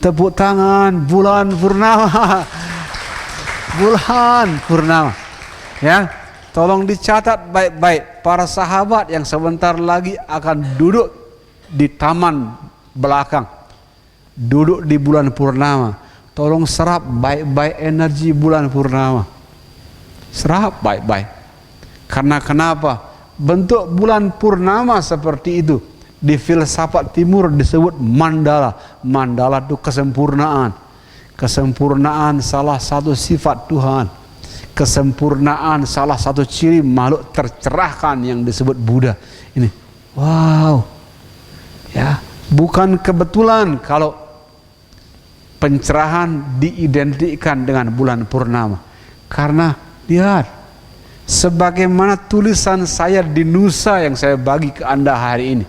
Tepuk tangan bulan purnama. Bulan purnama. Ya, tolong dicatat baik-baik. Para sahabat yang sebentar lagi akan duduk di taman belakang, duduk di bulan purnama. Tolong serap baik-baik energi bulan purnama. Serap baik-baik. Karena kenapa? Bentuk bulan purnama seperti itu di filsafat timur disebut mandala. Mandala itu kesempurnaan. Kesempurnaan salah satu sifat Tuhan. Kesempurnaan salah satu ciri makhluk tercerahkan yang disebut Buddha. Ini, wow, ya, bukan kebetulan kalau pencerahan diidentikan dengan bulan purnama. Karena lihat, sebagaimana tulisan saya di Nusa yang saya bagi ke Anda hari ini.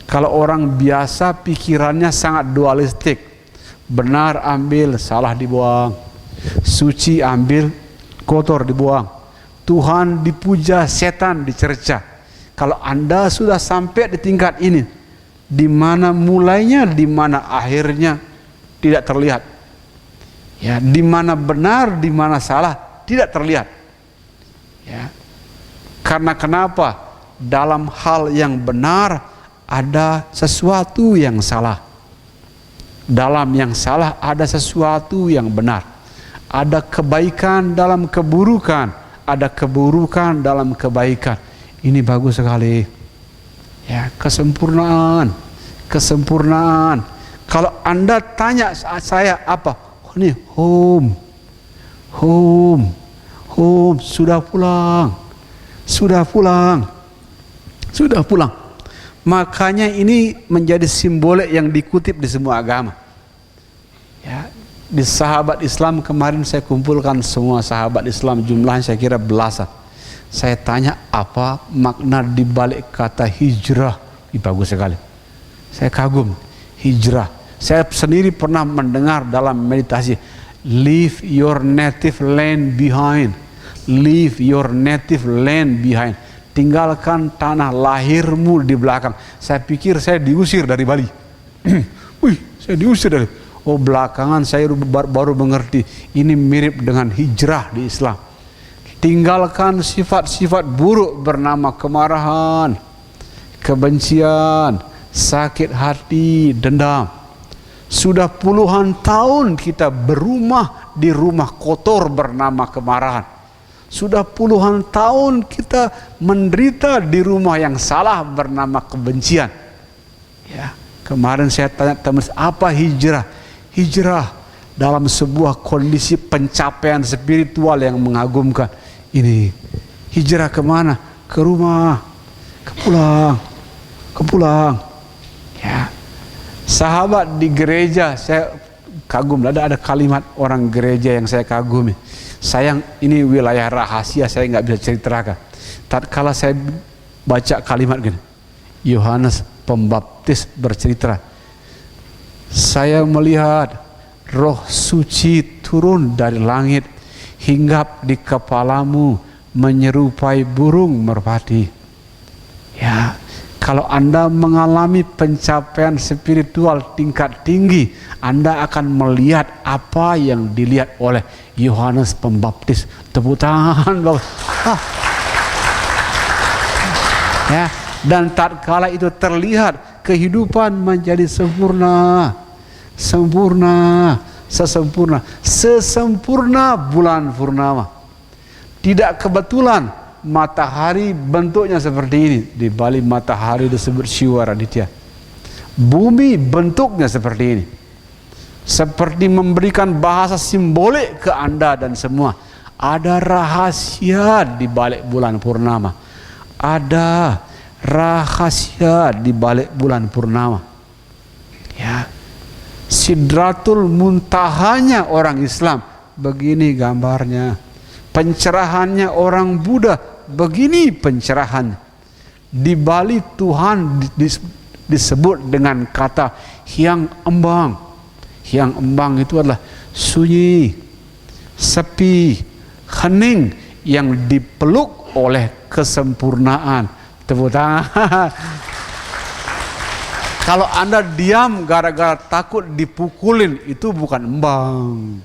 Kalau orang biasa pikirannya sangat dualistik. Benar ambil, salah dibuang. Suci ambil, kotor dibuang. Tuhan dipuja, setan dicerca. Kalau Anda sudah sampai di tingkat ini, di mana mulainya, di mana akhirnya tidak terlihat. Ya, di mana benar, di mana salah tidak terlihat. Ya. Karena kenapa? Dalam hal yang benar ada sesuatu yang salah. Dalam yang salah ada sesuatu yang benar. Ada kebaikan dalam keburukan, ada keburukan dalam kebaikan. Ini bagus sekali. Ya, kesempurnaan, kesempurnaan. Kalau Anda tanya saya apa? Oh, ini home, home, home. Sudah pulang, sudah pulang, sudah pulang. Makanya ini menjadi simbolik yang dikutip di semua agama. Ya, di sahabat Islam kemarin saya kumpulkan semua sahabat Islam, jumlahnya saya kira belasan. Saya tanya apa makna di balik kata hijrah. Ini bagus sekali. Saya kagum hijrah. Saya sendiri pernah mendengar dalam meditasi, leave your native land behind. Leave your native land behind. Tinggalkan tanah lahirmu di belakang. Saya pikir saya diusir dari Bali. Wih, saya diusir dari. Oh, belakangan saya baru mengerti. Ini mirip dengan hijrah di Islam. Tinggalkan sifat-sifat buruk bernama kemarahan, kebencian, sakit hati, dendam. Sudah puluhan tahun kita berumah di rumah kotor bernama kemarahan. Sudah puluhan tahun kita menderita di rumah yang salah bernama kebencian. Ya, kemarin saya tanya teman, apa hijrah? Hijrah dalam sebuah kondisi pencapaian spiritual yang mengagumkan. Ini hijrah kemana? Ke rumah, ke pulang, ke pulang. Ya, sahabat di gereja saya kagum. Ada kalimat orang gereja yang saya kagumi. Sayang ini wilayah rahasia, saya nggak bisa ceritakan. Tatkala saya baca kalimat gini, Yohanes Pembaptis bercerita, saya melihat roh suci turun dari langit, hinggap di kepalamu, menyerupai burung merpati. Ya, kalau Anda mengalami pencapaian spiritual tingkat tinggi, Anda akan melihat apa yang dilihat oleh Yohanes Pembaptis. Tepuk tangan. Ya, dan tatkala itu terlihat, kehidupan menjadi sempurna, sempurna, sesempurna, sesempurna bulan purnama. Tidak kebetulan matahari bentuknya seperti ini. Di balik matahari disebut Siwa Raditya. Bumi bentuknya seperti ini. Seperti memberikan bahasa simbolik ke Anda dan semua. Ada rahasia di balik bulan purnama. Ada rahasia di balik bulan purnama. Ya. Sidratul muntahanya orang Islam. Begini gambarnya. Pencerahannya orang Buddha. Begini pencerahannya. Di balik Tuhan disebut dengan kata Hyang Embang. Hyang Embang itu adalah sunyi, sepi, hening yang dipeluk oleh kesempurnaan. Tepuk tangan. Kalau Anda diam gara-gara takut dipukulin, itu bukan embang.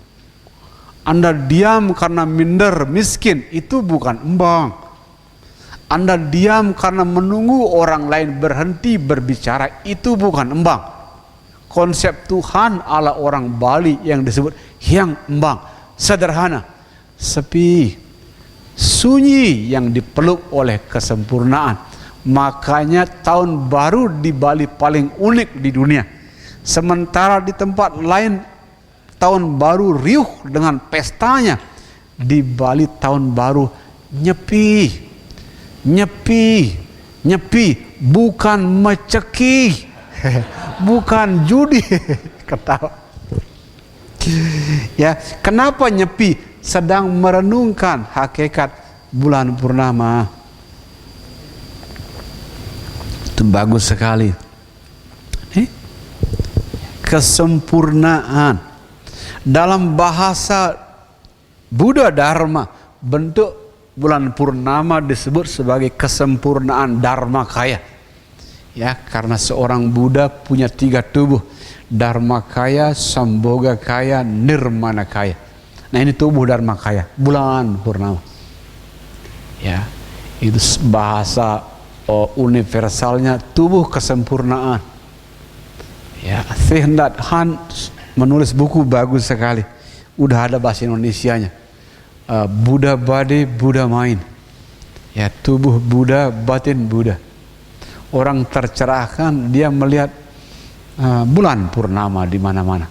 Anda diam karena minder, miskin, itu bukan embang. Anda diam karena menunggu orang lain berhenti berbicara, itu bukan embang. Konsep Tuhan ala orang Bali yang disebut hyang embang, sederhana, sepi, sunyi yang dipeluk oleh kesempurnaan. Makanya tahun baru di Bali paling unik di dunia. Sementara di tempat lain tahun baru riuh dengan pestanya, di Bali tahun baru nyepi, nyepi, nyepi, bukan meceki, bukan judi. Ketawa. Ya, kenapa nyepi? Sedang merenungkan hakikat bulan purnama. Itu bagus sekali. Kesempurnaan. Dalam bahasa Buddha Dharma, bentuk bulan purnama disebut sebagai kesempurnaan Dharma Kaya. Ya, karena seorang Buddha punya 3 tubuh, Dharma Kaya, Samboga Kaya, Nirmana Kaya. Nah, ini tubuh Dharma Kaya, bulan purnama. Ya, itu bahasa universalnya tubuh kesempurnaan. Ya, Thich Nhat Hanh menulis buku bagus sekali. Udah ada bahasa Indonesianya. Buddha Body, Buddha Mind. Ya, tubuh Buddha, batin Buddha. Orang tercerahkan, dia melihat bulan purnama di mana-mana.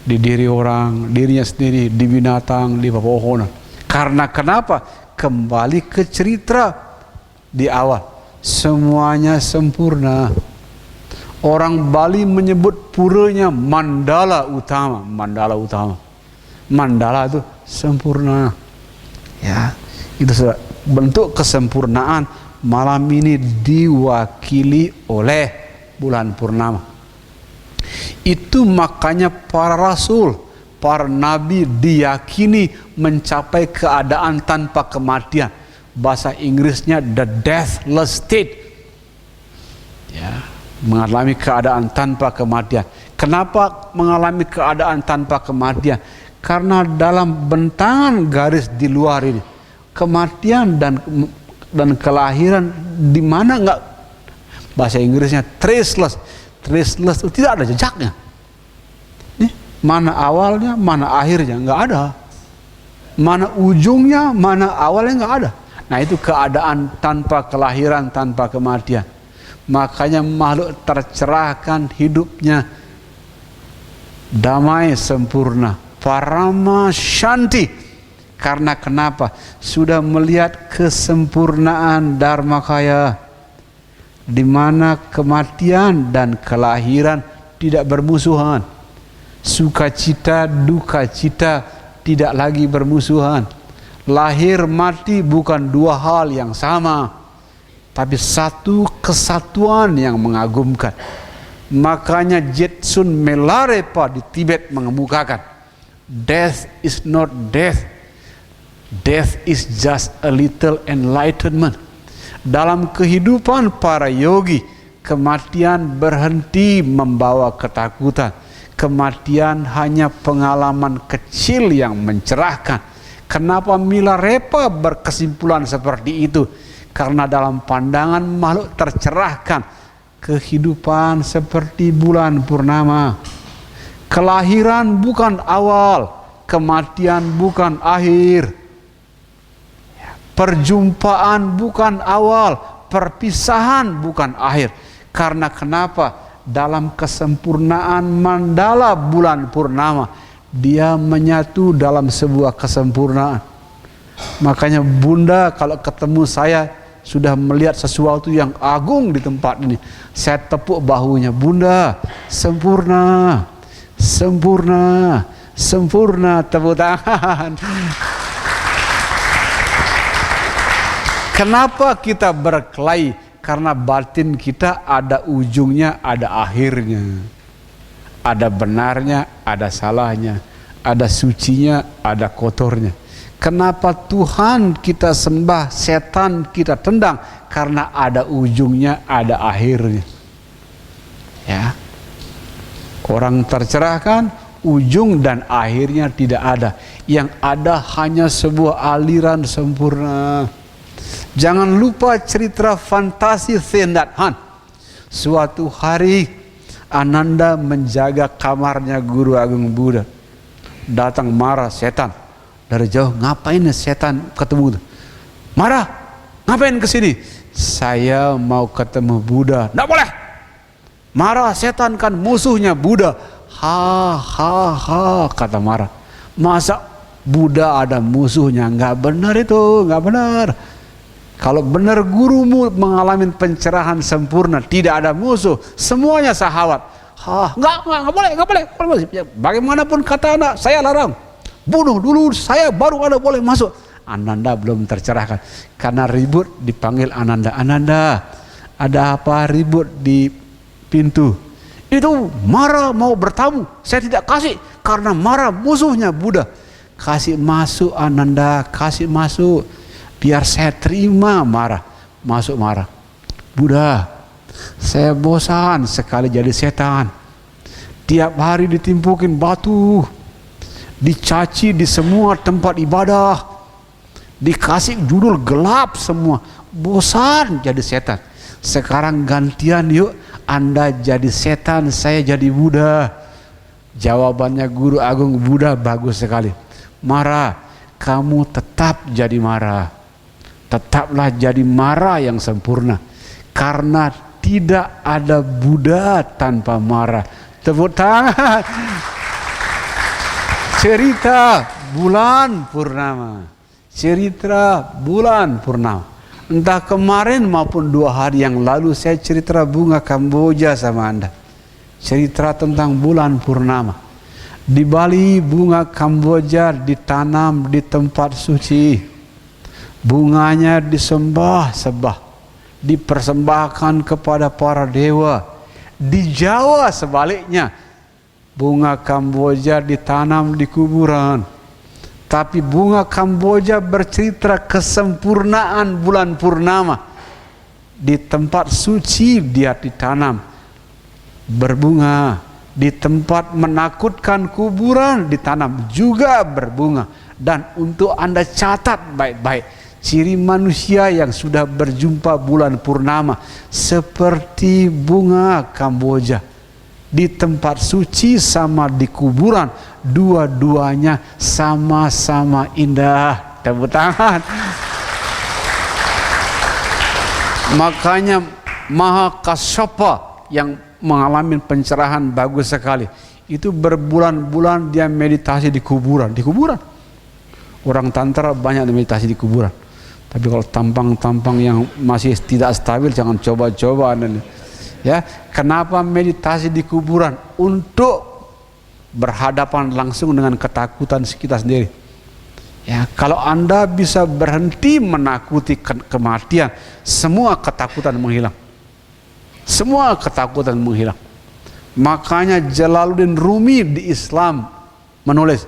Di diri orang, dirinya sendiri, di binatang, di pepohonan. Karena kenapa? Kembali ke cerita di awal. Semuanya sempurna. Orang Bali menyebut puranya mandala utama. Mandala utama. Mandala itu sempurna. Ya, itu bentuk kesempurnaan malam ini diwakili oleh bulan purnama. Itu makanya para rasul, para nabi diyakini mencapai keadaan tanpa kematian. Bahasa Inggrisnya the deathless state. Ya, mengalami keadaan tanpa kematian. Kenapa mengalami keadaan tanpa kematian? Karena dalam bentangan garis di luar ini, kematian dan kelahiran di mana enggak, bahasa Inggrisnya traceless. Traceless itu tidak ada jejaknya. Nih, mana awalnya, mana akhirnya, enggak ada. Mana ujungnya, mana awalnya, enggak ada. Nah, itu keadaan tanpa kelahiran, tanpa kematian. Makanya makhluk tercerahkan hidupnya damai sempurna, parama shanti. Karena kenapa? Sudah melihat kesempurnaan Dharma Kaya, di mana kematian dan kelahiran tidak bermusuhan. Sukacita, duka cita tidak lagi bermusuhan. Lahir mati bukan 2 hal yang sama, tapi satu kesatuan yang mengagumkan. Makanya Jetsun Milarepa di Tibet mengemukakan, death is not death. Death is just a little enlightenment. Dalam kehidupan para yogi, kematian berhenti membawa ketakutan. Kematian hanya pengalaman kecil yang mencerahkan. Kenapa Milarepa berkesimpulan seperti itu? Karena dalam pandangan makhluk tercerahkan, kehidupan seperti bulan purnama. Kelahiran bukan awal, kematian bukan akhir. Perjumpaan bukan awal, perpisahan bukan akhir. Karena kenapa? Dalam kesempurnaan mandala bulan purnama, dia menyatu dalam sebuah kesempurnaan. Makanya Bunda kalau ketemu saya sudah melihat sesuatu yang agung di tempat ini, saya tepuk bahunya, Bunda, sempurna, sempurna, sempurna, tepuk tangan. Kenapa kita berkelahi? Karena batin kita ada ujungnya, ada akhirnya. Ada benarnya, ada salahnya. Ada sucinya, ada kotornya. Kenapa Tuhan kita sembah, setan kita tendang? Karena ada ujungnya, ada akhirnya. Ya, Orang tercerahkan, ujung dan akhirnya tidak ada. Yang ada hanya sebuah aliran sempurna. Jangan lupa cerita fantasi Theundat Han. Suatu hari Ananda menjaga kamarnya Guru Agung Buddha. Datang marah setan dari jauh. Ngapain setan ketemu? Marah, ngapain kesini? Saya mau ketemu Buddha. Nggak boleh. Marah, setan kan musuhnya Buddha. Ha ha ha, kata marah. Masa Buddha ada musuhnya? Nggak benar itu, nggak benar. Kalau benar gurumu mengalami pencerahan sempurna, tidak ada musuh, semuanya sahabat. Nggak boleh. Bagaimanapun kata anak, saya larang. Bunuh dulu saya, baru ada boleh masuk. Ananda belum tercerahkan karena ribut. Dipanggil Ananda. Ananda, ada apa ribut di pintu? Itu marah mau bertamu, saya tidak kasih karena marah musuhnya Buddha. Kasih masuk Ananda, kasih masuk, biar saya terima marah. Masuk marah. Buddha, saya bosan sekali jadi setan. Tiap hari ditimpukin batu, dicaci di semua tempat ibadah, dikasih judul gelap semua. Bosan jadi setan. Sekarang gantian yuk, Anda jadi setan, saya jadi Buddha. Jawabannya Guru Agung Buddha bagus sekali. Marah, kamu tetap jadi marah. Tetaplah jadi marah yang sempurna. Karena tidak ada Buddha tanpa marah. Tepuk tangan. Cerita bulan purnama. Cerita bulan purnama. Entah kemarin maupun 2 hari yang lalu saya cerita bunga Kamboja sama Anda. Cerita tentang bulan purnama. Di Bali bunga Kamboja ditanam di tempat suci. Bunganya disembah-sembah, dipersembahkan kepada para dewa. Di Jawa sebaliknya, bunga Kamboja ditanam di kuburan. Tapi bunga Kamboja bercerita kesempurnaan bulan purnama. Di tempat suci dia ditanam, berbunga. Di tempat menakutkan kuburan ditanam juga berbunga. Dan untuk Anda catat baik-baik, ciri manusia yang sudah berjumpa bulan purnama seperti bunga Kamboja. Di tempat suci sama di kuburan, dua-duanya sama-sama indah. Tepuk tangan. Makanya Mahakasyapa yang mengalami pencerahan bagus sekali, itu berbulan-bulan dia meditasi di kuburan. Di kuburan. Orang tantra banyak meditasi di kuburan. Tapi kalau tampang-tampang yang masih tidak stabil, jangan coba-coba. Ya, kenapa meditasi di kuburan? Untuk berhadapan langsung dengan ketakutan kita sendiri. Ya, kalau Anda bisa berhenti menakuti kematian, semua ketakutan menghilang. Semua ketakutan menghilang. Makanya Jalaluddin Rumi di Islam menulis,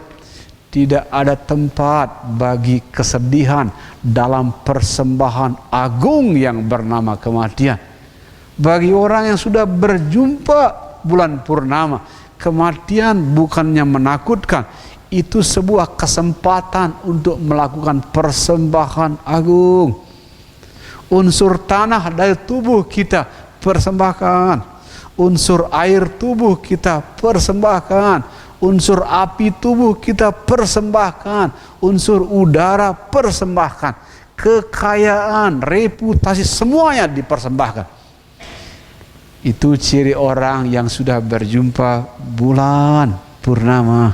tidak ada tempat bagi kesedihan dalam persembahan agung yang bernama kematian. Bagi orang yang sudah berjumpa bulan purnama, kematian bukannya menakutkan, itu sebuah kesempatan untuk melakukan persembahan agung. Unsur tanah dari tubuh kita persembahkan, unsur air tubuh kita persembahkan, unsur api tubuh kita persembahkan, unsur udara persembahkan, kekayaan, reputasi, semuanya dipersembahkan. Itu ciri orang yang sudah berjumpa bulan purnama.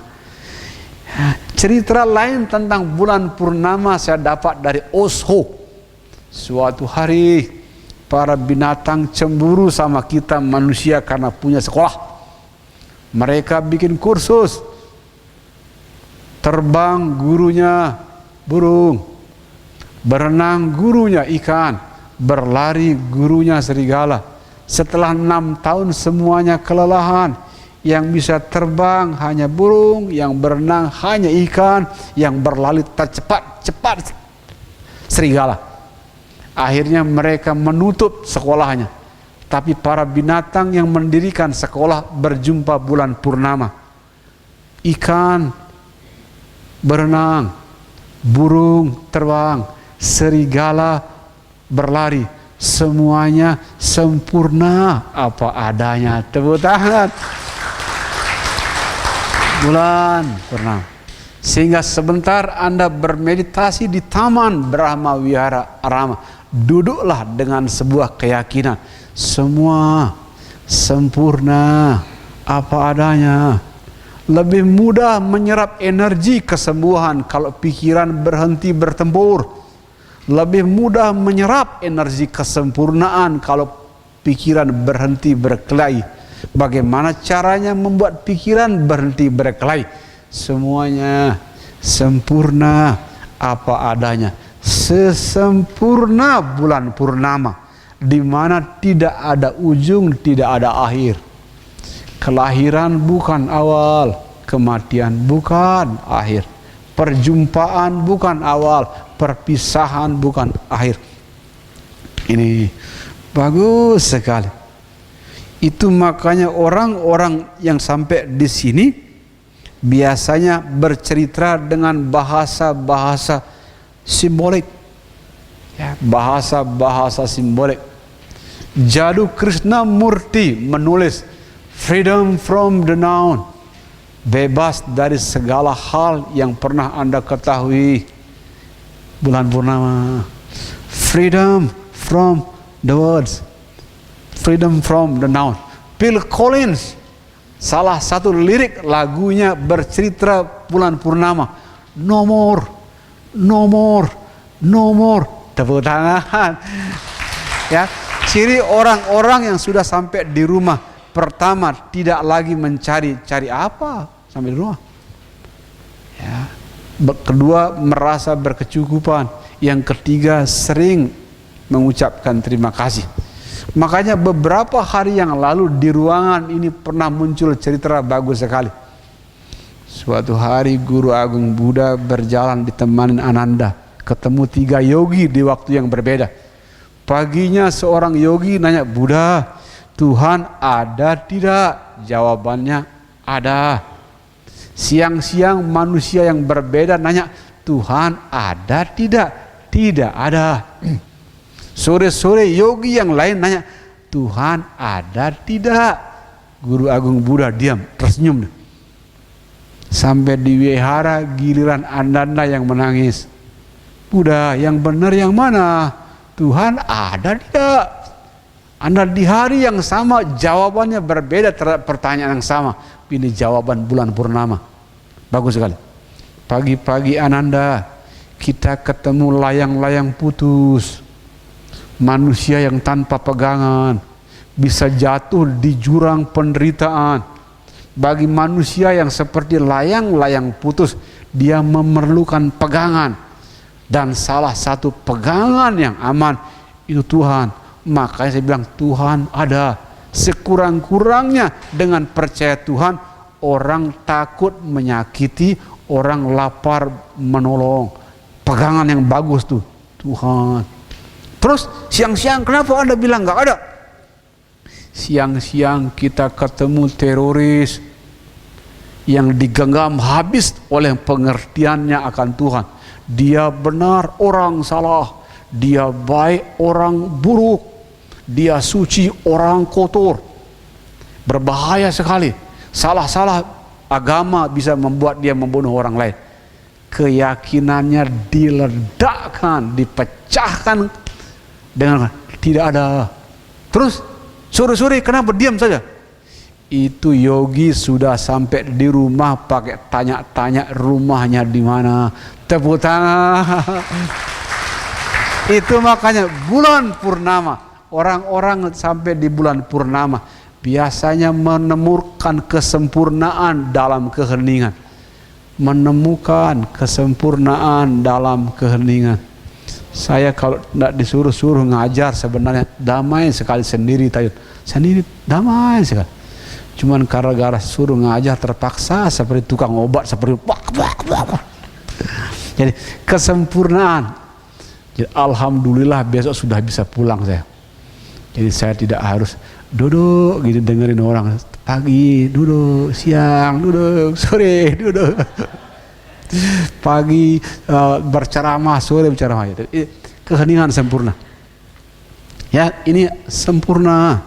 Cerita lain tentang bulan purnama saya dapat dari Osho. Suatu hari para binatang cemburu sama kita manusia karena punya sekolah. Mereka bikin kursus. Terbang gurunya burung, berenang gurunya ikan, berlari gurunya serigala. Setelah 6 tahun semuanya kelelahan. Yang bisa terbang hanya burung, yang berenang hanya ikan, yang berlari tercepat serigala. Akhirnya mereka menutup sekolahnya. Tapi para binatang yang mendirikan sekolah berjumpa bulan purnama. Ikan berenang, burung terbang, serigala berlari, semuanya sempurna apa adanya. Tepuk tangan. Bulan purnama. Sehingga sebentar Anda bermeditasi di Taman Brahma Wihara Arama, duduklah dengan sebuah keyakinan, semua sempurna apa adanya. Lebih mudah menyerap energi kesembuhan kalau pikiran berhenti bertempur. Lebih mudah menyerap energi kesempurnaan kalau pikiran berhenti berkelahi. Bagaimana caranya membuat pikiran berhenti berkelahi? Semuanya sempurna apa adanya. Sesempurna bulan purnama, di mana tidak ada ujung, tidak ada akhir. Kelahiran bukan awal, kematian bukan akhir. Perjumpaan bukan awal, perpisahan bukan akhir. Ini bagus sekali. Itu makanya orang-orang yang sampai di sini biasanya bercerita dengan bahasa-bahasa simbolik, ya, bahasa-bahasa simbolik. Jadu Krishnamurti menulis freedom from the noun, bebas dari segala hal yang pernah Anda ketahui. Bulan purnama, freedom from the words, freedom from the noun. Phil Collins, salah satu lirik lagunya bercerita bulan purnama. No more, no more, no more. Tepuk tangan. Ya, ciri orang-orang yang sudah sampai di rumah. Pertama, tidak lagi mencari apa sampai di rumah. Ya. Kedua, merasa berkecukupan. Yang ketiga, sering mengucapkan terima kasih. Makanya beberapa hari yang lalu di ruangan ini pernah muncul cerita bagus sekali. Suatu hari Guru Agung Buddha berjalan ditemani Ananda, ketemu 3 yogi di waktu yang berbeda. Paginya seorang yogi nanya, Buddha, Tuhan ada tidak? Jawabannya ada. Siang-siang manusia yang berbeda nanya, Tuhan ada tidak? Tidak ada. Sore-sore yogi yang lain nanya, Tuhan ada tidak? Guru Agung Buddha diam, tersenyum. Sampai di wihara giliran Ananda yang menangis. Buddha, yang benar yang mana? Tuhan ada tidak? Anda di hari yang sama jawabannya berbeda terhadap pertanyaan yang sama. Pilih jawaban bulan purnama. Bagus sekali. Pagi-pagi Ananda, kita ketemu layang-layang putus. Manusia yang tanpa pegangan bisa jatuh di jurang penderitaan. Bagi manusia yang seperti layang-layang putus, dia memerlukan pegangan. Dan salah satu pegangan yang aman itu Tuhan. Makanya saya bilang Tuhan ada. Sekurang-kurangnya dengan percaya Tuhan, orang takut menyakiti, orang lapar menolong. Pegangan yang bagus tuh Tuhan. Terus siang-siang kenapa Anda bilang nggak ada? Siang-siang kita ketemu teroris yang digenggam habis oleh pengertiannya akan Tuhan. Dia benar, orang salah. Dia baik, orang buruk. Dia suci, orang kotor. Berbahaya sekali. Salah-salah agama bisa membuat dia membunuh orang lain. Keyakinannya diledakkan, dipecahkan dengan tidak ada. Terus sore-sore kenapa diam saja? Itu yogi sudah sampai di rumah pakai tanya-tanya rumahnya di mana. Tepuk tangan. Itu makanya bulan purnama. Orang-orang sampai di bulan purnama biasanya menemukan kesempurnaan dalam keheningan. Menemukan kesempurnaan dalam keheningan. Saya kalau tidak disuruh-suruh ngajar sebenarnya damai sekali sendiri, Tayut. Sendiri damai sekali. Cuman gara-gara suruh ngajar terpaksa seperti tukang obat, seperti jadi kesempurnaan. Jadi, alhamdulillah besok sudah bisa pulang saya. Jadi saya tidak harus duduk gitu dengerin orang pagi duduk, siang duduk, sore duduk. Pagi berceramah, sore berceramah. Keheningan sempurna. Ya, ini sempurna,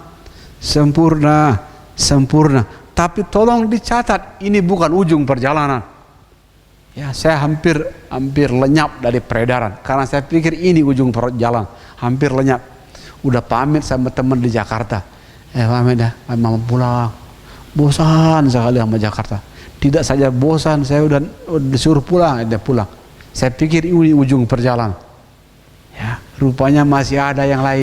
sempurna, sempurna. Tapi tolong dicatat, ini bukan ujung perjalanan. Ya, saya hampir lenyap dari peredaran karena saya pikir ini ujung perjalanan. Hampir lenyap. Udah pamit sama teman di Jakarta. Pamit dah, mau pulang. Bosan sekali sama Jakarta. Tidak saja bosan, saya udah disuruh pulang, dia pulang. Saya pikir ini ujung perjalanan. Ya, rupanya masih ada yang lain.